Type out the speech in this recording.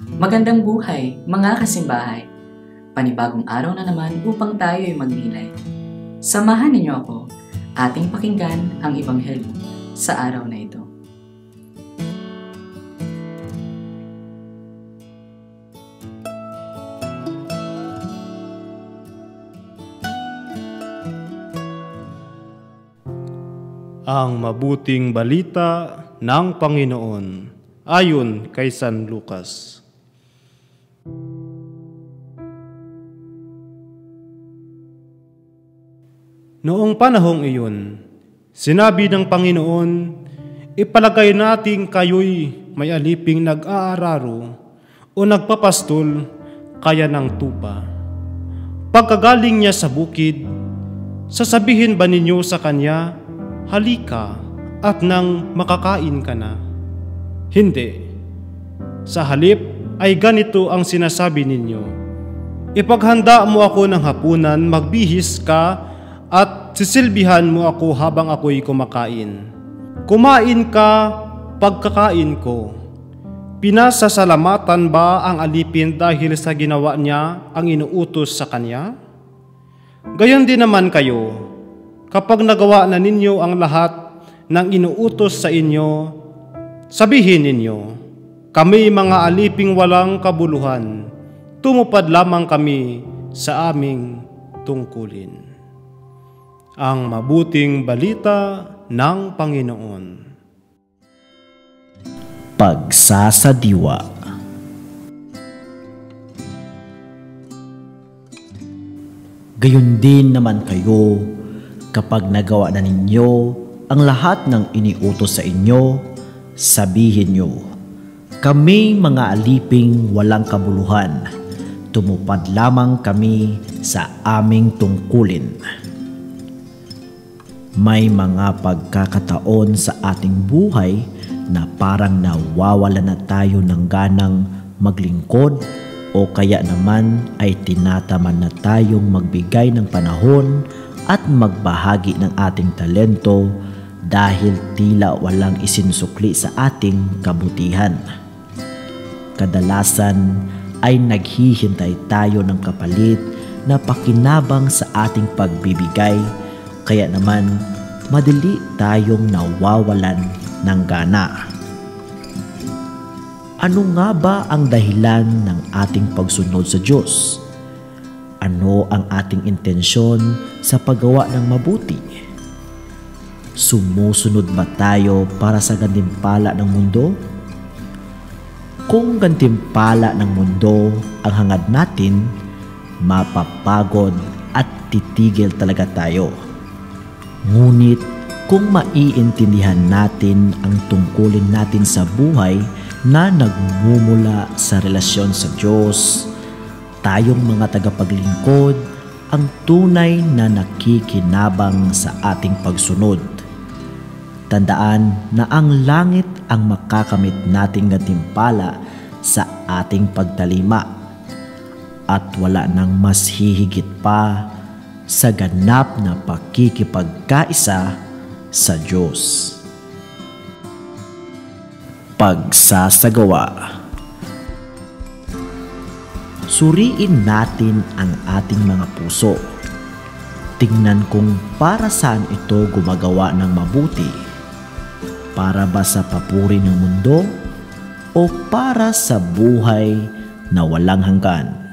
Magandang buhay, mga kasimbahay. Panibagong araw na naman upang tayo ay magnilay. Samahan ninyo ako, ating pakinggan ang Ebanghelyo sa araw na ito. Ang mabuting balita ng Panginoon ayon kay San Lucas. Noong panahong iyon, sinabi ng Panginoon, ipalagay natin kayo'y may aliping nag-aararo o nagpapastol kaya ng tupa. Pagkagaling niya sa bukid, sasabihin ba ninyo sa kanya, halika at nang makakain ka na? Hindi. Sa halip ay ganito ang sinasabi ninyo, ipaghanda mo ako ng hapunan, magbihis ka at sisilbihan mo ako habang ako'y kumakain. Kumain ka pagkakain ko. Pinasasalamatan ba ang alipin dahil sa ginawa niya ang inuutos sa kanya? Gayon din naman kayo, kapag nagawa na ninyo ang lahat ng inuutos sa inyo, sabihin ninyo, kami mga aliping walang kabuluhan, tumupad lamang kami sa aming tungkulin. Ang mabuting balita ng Panginoon. Pagsasadiwa. Gayon din naman kayo, kapag nagawa na ninyo ang lahat ng iniutos sa inyo, sabihin nyo, kami mga aliping walang kabuluhan, tumupad lamang kami sa aming tungkulin. May mga pagkakataon sa ating buhay na parang nawawala na tayo ng ganang maglingkod o kaya naman ay tinataman na tayong magbigay ng panahon at magbahagi ng ating talento dahil tila walang isinsukli sa ating kabutihan. Kadalasan ay naghihintay tayo ng kapalit na pakinabang sa ating pagbibigay, kaya naman madali tayong nawawalan ng gana. Ano nga ba ang dahilan ng ating pagsunod sa Diyos? Ano ang ating intensyon sa paggawa ng mabuti? Sumusunod ba tayo para sa gantimpala ng mundo? Kung gantimpala ng mundo ang hangad natin, mapapagod at titigil talaga tayo. Ngunit kung maiintindihan natin ang tungkulin natin sa buhay na nagmumula sa relasyon sa Diyos, tayong mga tagapaglingkod ang tunay na nakikinabang sa ating pagsunod. Tandaan na ang langit ang makakamit nating gantimpala sa ating pagtalima at wala nang mas hihigit pa sa ganap na pakikipagkaisa sa Diyos. Pagsasagawa. Suriin natin ang ating mga puso. Tingnan kung para saan ito gumagawa ng mabuti. Para ba sa papuri ng mundo o para sa buhay na walang hanggan?